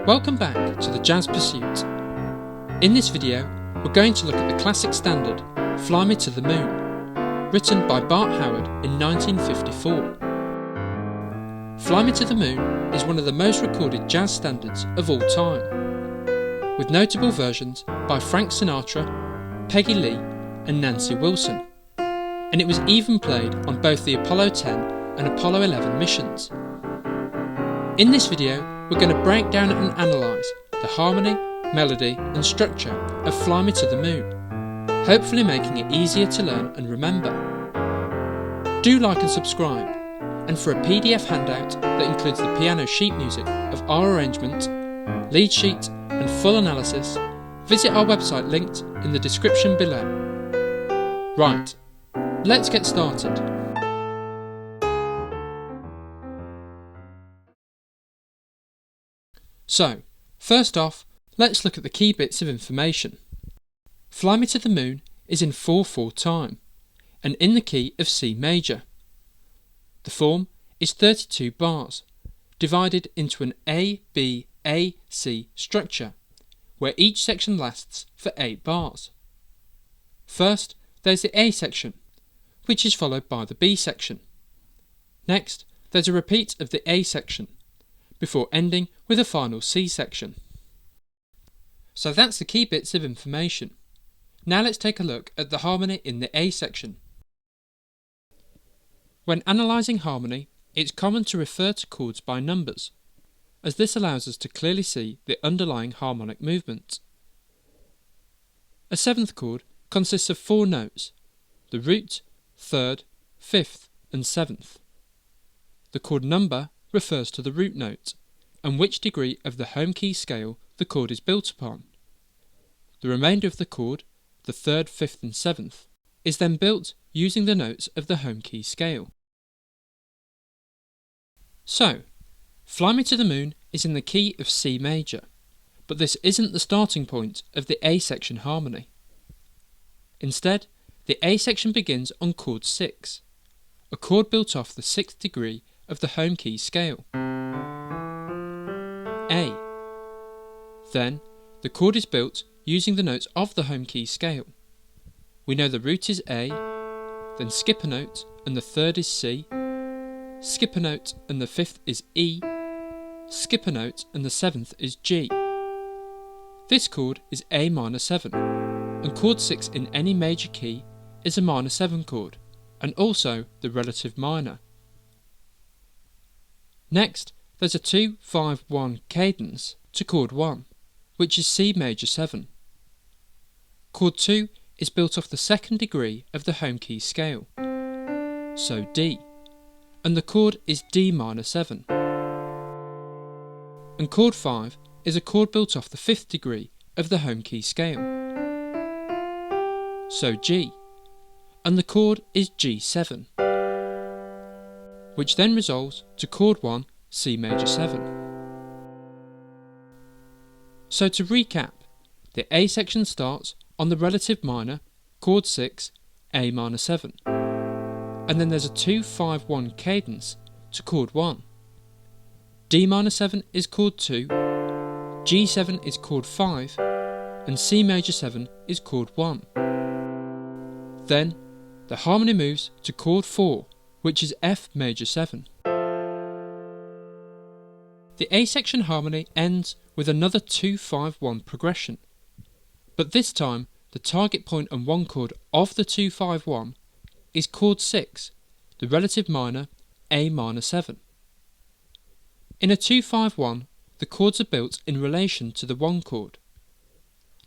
Welcome back to the Jazz Pursuit. In this video, we're going to look at the classic standard, Fly Me to the Moon, written by Bart Howard in 1954. Fly Me to the Moon is one of the most recorded jazz standards of all time, with notable versions by Frank Sinatra, Peggy Lee and Nancy Wilson, and it was even played on both the Apollo 10 and Apollo 11 missions. In this video, we're going to break down and analyse the harmony, melody and structure of Fly Me to the Moon, hopefully making it easier to learn and remember. Do like and subscribe, and for a PDF handout that includes the piano sheet music of our arrangement, lead sheet and full analysis, visit our website linked in the description below. Right, let's get started. So, first off, let's look at the key bits of information. Fly Me to the Moon is in 4/4 time, and in the key of C major. The form is 32 bars, divided into an A-B-A-C structure, where each section lasts for 8 bars. First, there's the A section, which is followed by the B section. Next, there's a repeat of the A section, before ending with a final C section. So that's the key bits of information. Now let's take a look at the harmony in the A section. When analysing harmony, it's common to refer to chords by numbers, as this allows us to clearly see the underlying harmonic movement. A seventh chord consists of 4 notes: the root, third, fifth and seventh. The chord number refers to the root note, and which degree of the home key scale the chord is built upon. The remainder of the chord, the third, fifth and seventh, is then built using the notes of the home key scale. So, Fly Me to the Moon is in the key of C major, but this isn't the starting point of the A section harmony. Instead, the A section begins on chord 6, a chord built off the 6th degree of the home key scale, A. Then, the chord is built using the notes of the home key scale. We know the root is A, then skip a note and the third is C, skip a note and the fifth is E, skip a note and the seventh is G. This chord is A minor 7, and chord 6 in any major key is a minor 7 chord, and also the relative minor. Next, there's a 2-5-1 cadence to chord 1, which is C major 7. Chord 2 is built off the 2nd degree of the home key scale, so D, and the chord is D minor 7. And chord 5 is a chord built off the 5th degree of the home key scale, so G, and the chord is G7, which then resolves to chord 1, C major 7. So to recap, the A section starts on the relative minor, chord 6, A minor 7, and then there's a 2-5-1 cadence to chord 1. D minor 7 is chord 2, G7 is chord 5, and C major 7 is chord 1. Then, the harmony moves to chord 4, which is F major 7. The A section harmony ends with another 2-5-1 progression, but this time the target point and 1 chord of the 2-5-1 is chord 6, the relative minor, A minor 7. In a 2-5-1, the chords are built in relation to the 1 chord.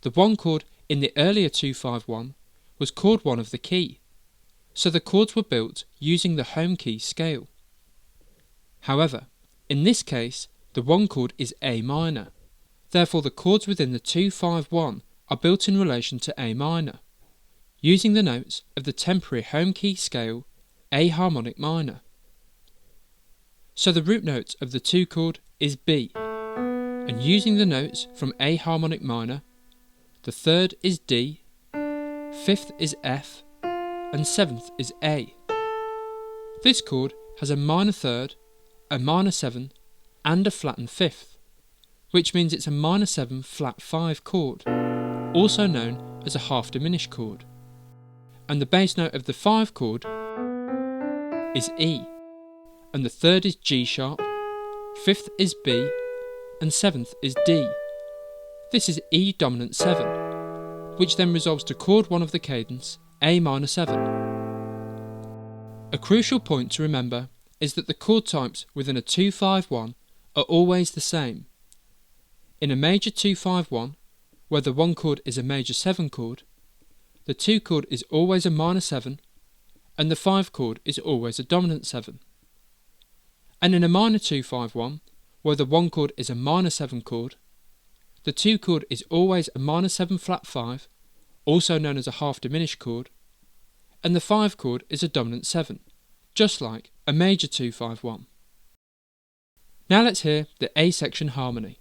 The 1 chord in the earlier 2-5-1 was chord 1 of the key, so the chords were built using the home key scale. However, in this case, the 1 chord is A minor, therefore the chords within the 2-5-1 are built in relation to A minor, using the notes of the temporary home key scale A harmonic minor. So the root note of the 2 chord is B, and using the notes from A harmonic minor, the third is D, 5th is F, and 7th is A. This chord has a minor 3rd, a minor 7, and a flattened 5th, which means it's a minor 7 flat 5 chord, also known as a half diminished chord. And the bass note of the 5 chord is E, and the third is G sharp, fifth is B, and seventh is D. This is E dominant 7, which then resolves to chord 1 of the cadence, A minor 7. A crucial point to remember is that the chord types within a 2-5-1 are always the same. In a major 2-5-1, where the 1 chord is a major 7 chord, the 2 chord is always a minor 7, and the 5 chord is always a dominant 7. And in a minor 2-5-1, where the 1 chord is a minor 7 chord, the 2 chord is always a minor 7 flat 5, also known as a half diminished chord, and the 5 chord is a dominant 7, just like a major 2-5-1. Now let's hear the A section harmony.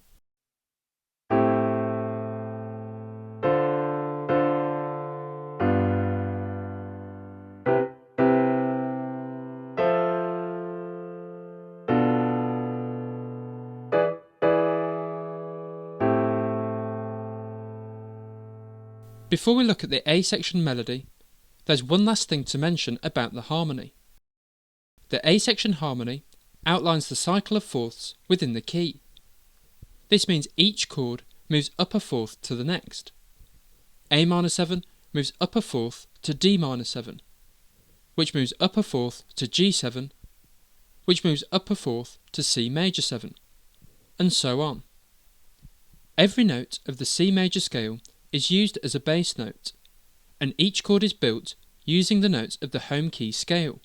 Before we look at the A section melody, there's one last thing to mention about the harmony. The A section harmony outlines the cycle of fourths within the key. This means each chord moves up a fourth to the next. A minor 7 moves up a fourth to D minor 7, which moves up a fourth to G7, which moves up a fourth to C major 7, and so on. Every note of the C major scale is used as a bass note, and each chord is built using the notes of the home key scale,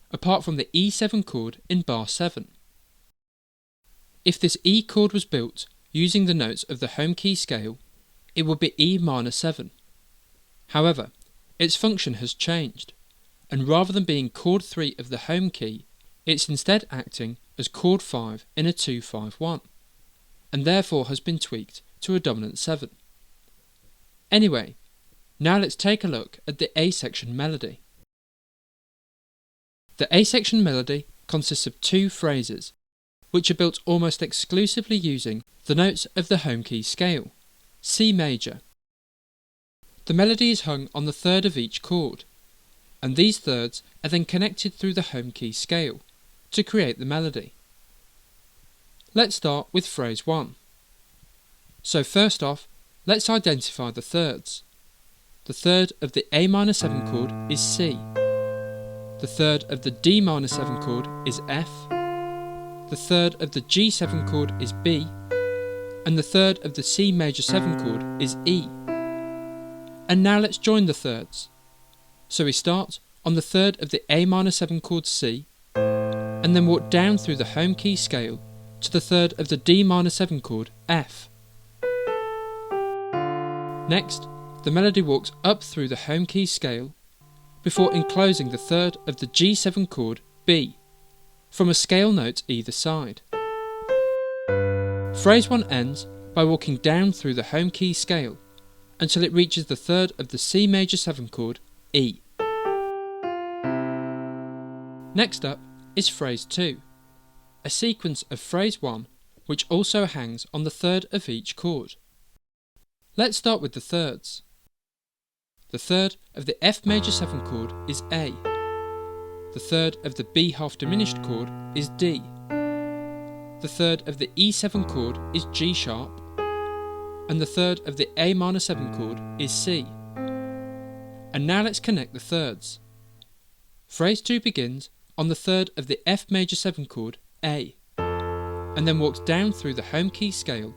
apart from the E7 chord in bar 7. If this E chord was built using the notes of the home key scale, it would be E minor 7. However, its function has changed, and rather than being chord 3 of the home key, it's instead acting as chord 5 in a 2-5-1, and therefore has been tweaked to a dominant 7. Anyway, now let's take a look at the A section melody. The A section melody consists of 2 phrases, which are built almost exclusively using the notes of the home key scale, C major. The melody is hung on the third of each chord, and these thirds are then connected through the home key scale to create the melody. Let's start with phrase 1. So first off, let's identify the thirds. The third of the A minor 7 chord is C. The third of the D minor 7 chord is F. The third of the G7 chord is B. And the third of the C major 7 chord is E. And now let's join the thirds. So we start on the third of the A minor 7 chord C, and then walk down through the home key scale to the third of the D minor 7 chord F. Next, the melody walks up through the home key scale before enclosing the third of the G7 chord B from a scale note either side. Phrase 1 ends by walking down through the home key scale until it reaches the third of the C major 7 chord E. Next up is phrase 2, a sequence of phrase 1 which also hangs on the third of each chord. Let's start with the thirds. The third of the F major 7 chord is A. The third of the B half diminished chord is D. The third of the E7 chord is G sharp. And the third of the A minor 7 chord is C. And now let's connect the thirds. Phrase 2 begins on the third of the F major 7 chord A, and then walks down through the home key scale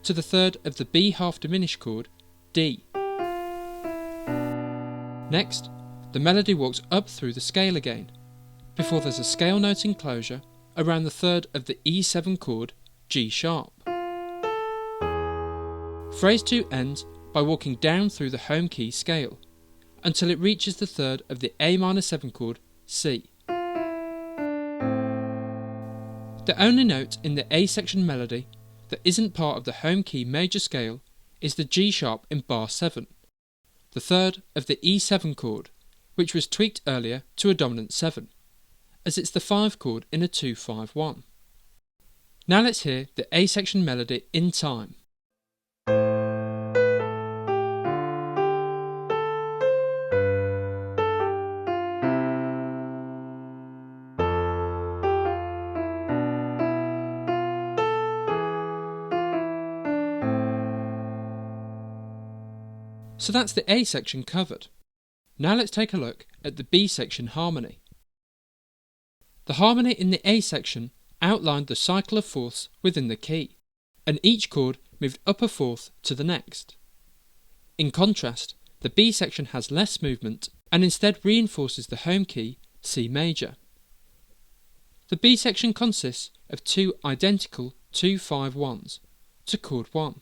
to the third of the B half diminished chord D. Next, the melody walks up through the scale again, before there's a scale note enclosure around the third of the E7 chord G sharp. Phrase 2 ends by walking down through the home key scale until it reaches the third of the A minor 7 chord C. The only note in the A section melody that isn't part of the home key major scale is the G sharp in bar 7, the third of the E7 chord, which was tweaked earlier to a dominant 7, as it's the 5 chord in a 2-5-1. Now let's hear the A section melody in time. So that's the A section covered. Now let's take a look at the B section harmony. The harmony in the A section outlined the cycle of fourths within the key, and each chord moved up a fourth to the next. In contrast, the B section has less movement and instead reinforces the home key, C major. The B section consists of two identical 2-5-1s to chord 1.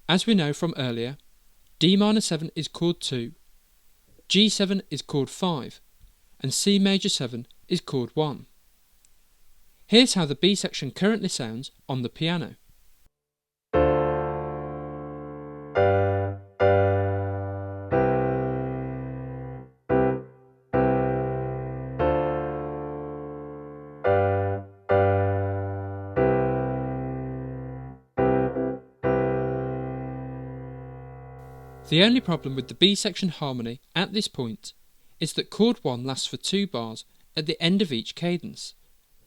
As we know from earlier, D minor 7 is chord 2, G7 is chord 5, and C major 7 is chord 1. Here's how the B section currently sounds on the piano. The only problem with the B section harmony at this point is that chord 1 lasts for 2 bars at the end of each cadence,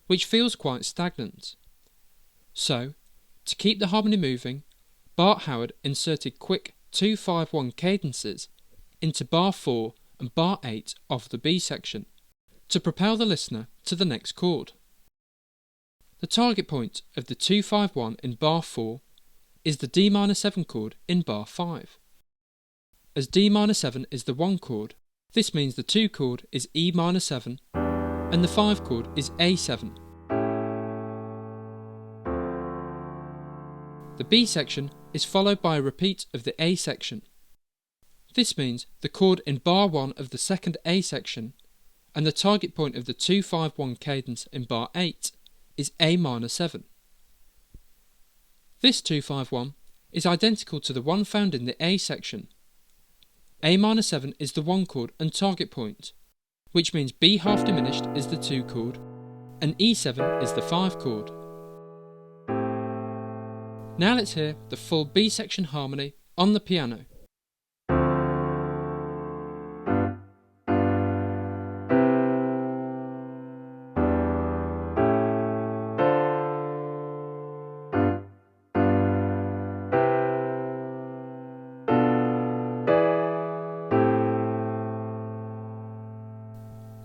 which feels quite stagnant. So, to keep the harmony moving, Bart Howard inserted quick 2-5-1 cadences into bar 4 and bar 8 of the B section to propel the listener to the next chord. The target point of the 2-5-1 in bar 4 is the D minor 7 chord in bar 5. As D minor 7 is the 1 chord, this means the 2 chord is E minor 7 and the 5 chord is A7. The B section is followed by a repeat of the A section. This means the chord in bar 1 of the second A section and the target point of the 2-5-1 cadence in bar 8 is A minor 7. This 2-5-1 is identical to the one found in the A section. A minor 7 is the 1 chord and target point, which means B half diminished is the 2 chord and E7 is the 5 chord. Now let's hear the full B section harmony on the piano.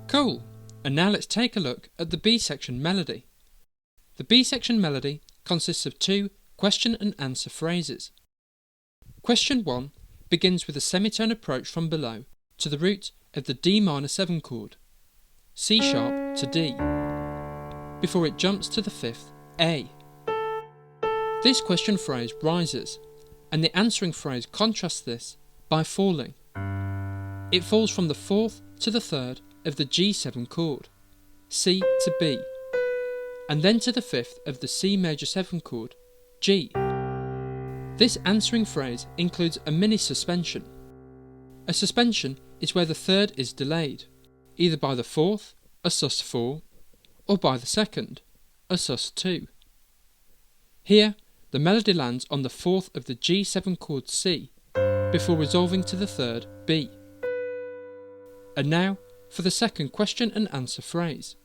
Cool! And now let's take a look at the B section melody. The B section melody consists of 2 question and answer phrases. Question 1 begins with a semitone approach from below to the root of the D minor 7 chord, C sharp to D, before it jumps to the 5th, A. This question phrase rises, and the answering phrase contrasts this by falling. It falls from the 4th to the 3rd of the G7 chord, C to B, and then to the 5th of the C major 7 chord, G. This answering phrase includes a mini suspension. A suspension is where the 3rd is delayed, either by the 4th, a sus4, or by the 2nd, a sus2. Here, the melody lands on the 4th of the G7 chord C, before resolving to the 3rd, B. And now, for the second question and answer phrase.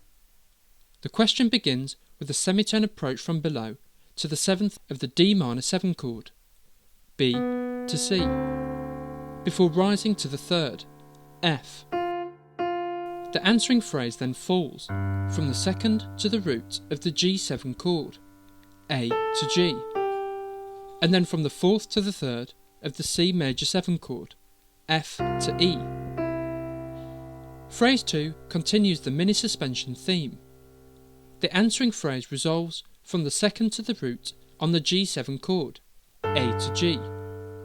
The question begins with a semitone approach from below to the 7th of the D minor 7 chord, B to C, before rising to the 3rd, F. The answering phrase then falls from the 2nd to the root of the G7 chord, A to G, and then from the 4th to the 3rd of the C major 7 chord, F to E. Phrase 2 continues the mini suspension theme. The answering phrase resolves from the 2nd to the root on the G7 chord, A to G,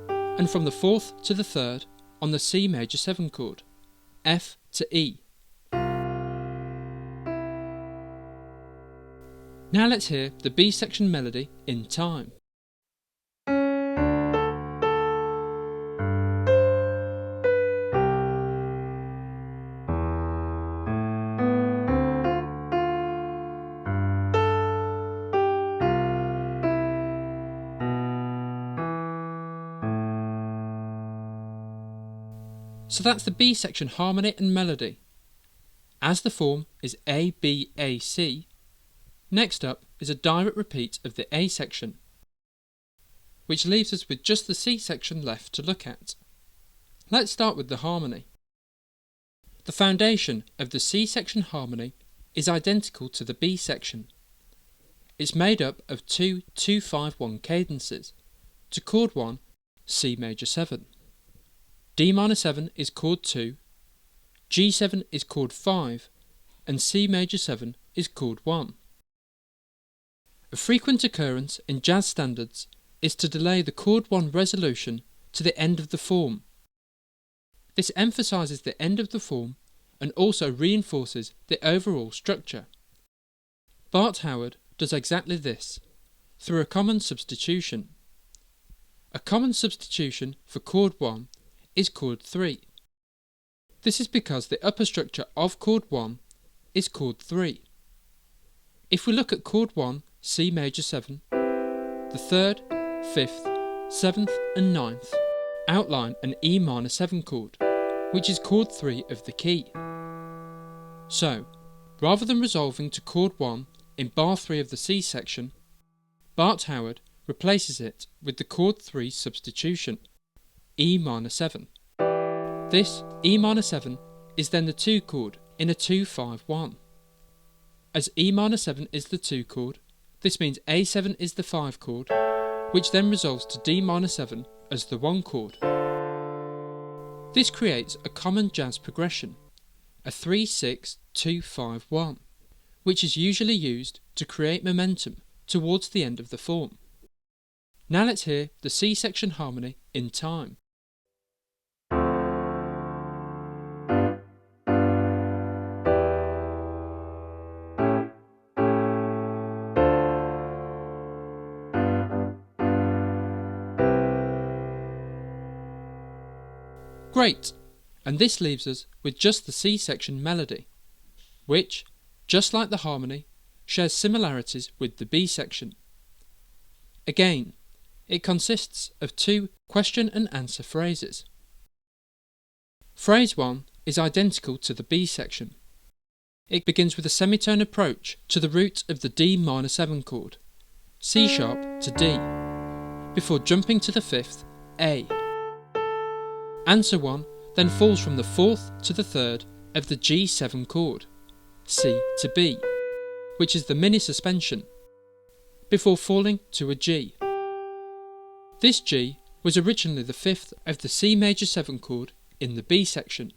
and from the 4th to the 3rd on the C major 7 chord, F to E. Now let's hear the B section melody in time. So that's the B section harmony and melody. As the form is A, B, A, C, next up is a direct repeat of the A section, which leaves us with just the C section left to look at. Let's start with the harmony. The foundation of the C section harmony is identical to the B section. It's made up of two 2-5-1 cadences. To chord 1, C major 7. D minor 7 is chord 2, G7 is chord 5, and C major 7 is chord 1. A frequent occurrence in jazz standards is to delay the chord 1 resolution to the end of the form. This emphasises the end of the form and also reinforces the overall structure. Bart Howard does exactly this through a common substitution. A common substitution for chord 1 is chord 3. This is because the upper structure of chord 1 is chord 3. If we look at chord 1, C major 7, the 3rd, 5th, 7th and 9th outline an E minor 7 chord, which is chord 3 of the key. So, rather than resolving to chord 1 in bar 3 of the C section, Bart Howard replaces it with the chord 3 substitution, E minor 7. This E minor 7 is then the 2 chord in a 2-5-1. As E minor 7 is the 2 chord, this means A7 is the 5 chord, which then resolves to D minor 7 as the 1 chord. This creates a common jazz progression, a 3-6-2-5-1, which is usually used to create momentum towards the end of the form. Now let's hear the C section harmony in time. Great! And this leaves us with just the C section melody, which, just like the harmony, shares similarities with the B section. Again, it consists of 2 question and answer phrases. Phrase 1 is identical to the B section. It begins with a semitone approach to the root of the D minor 7 chord, C sharp to D, before jumping to the 5th, A. Answer 1 then falls from the 4th to the 3rd of the G7 chord, C to B, which is the mini suspension, before falling to a G. This G was originally the 5th of the C major 7 chord in the B section,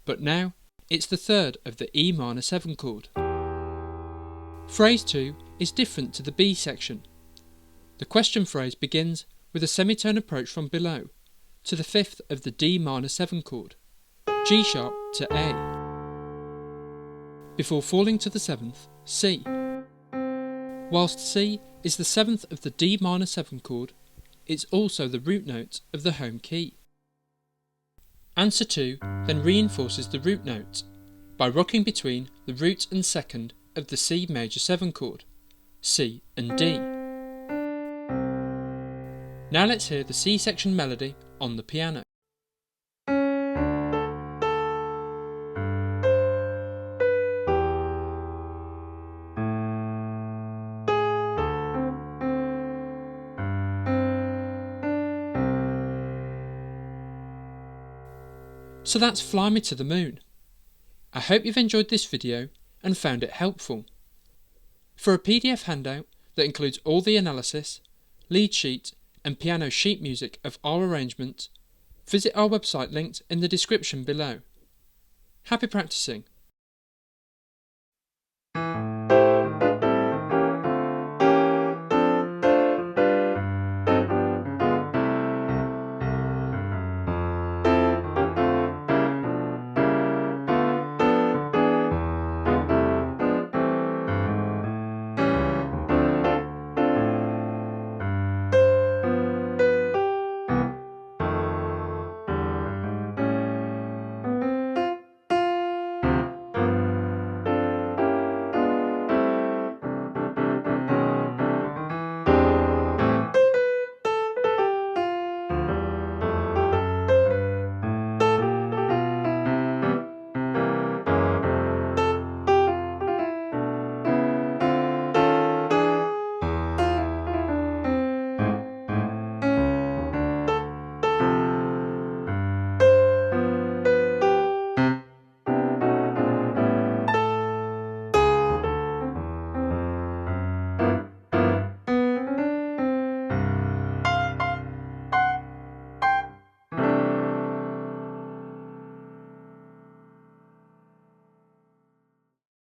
but now it's the 3rd of the E minor 7 chord. Phrase 2 is different to the B section. The question phrase begins with a semitone approach from below to the 5th of the D minor 7 chord, G sharp to A, before falling to the 7th, C. Whilst C is the 7th of the D minor 7 chord, it's also the root note of the home key. Answer 2 then reinforces the root note by rocking between the root and 2nd of the C major 7 chord, C and D. Now let's hear the C section melody on the piano. So that's Fly Me to the Moon. I hope you've enjoyed this video and found it helpful. For a PDF handout that includes all the analysis, lead sheet and piano sheet music of our arrangement, visit our website linked in the description below. Happy practicing!